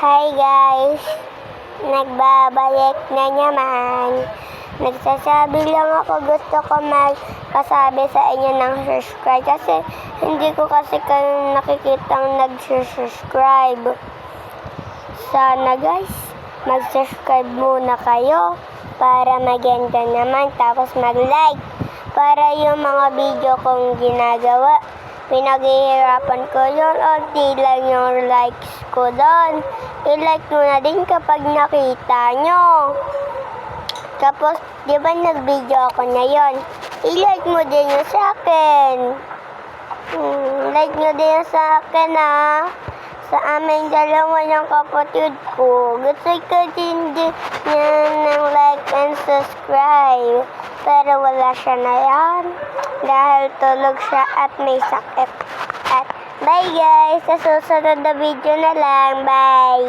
Hi guys! Nagbabalik na naman. Nagsasabi lang ako, gusto ko magpasabi sa inyo ng subscribe kasi hindi ko kasi kayo nakikitang nag-subscribe. Sana guys, mag-subscribe muna kayo para maganda naman, tapos mag-like para yung mga video kong ginagawa, pinaghihirapan ko yun, unti lang yung likes ko doon. I-like mo na din kapag nakita nyo. Tapos, di ba nag-video ako na yun? I-like mo din yung sa akin. Like nyo din yung sa akin sa aming dalawa ng kapatid ko. Gusto ko din yan ng like and subscribe. Pero wala siya na yan. Dahil tulog siya at may sakit. At bye guys! Sa susunod na video na lang. Bye!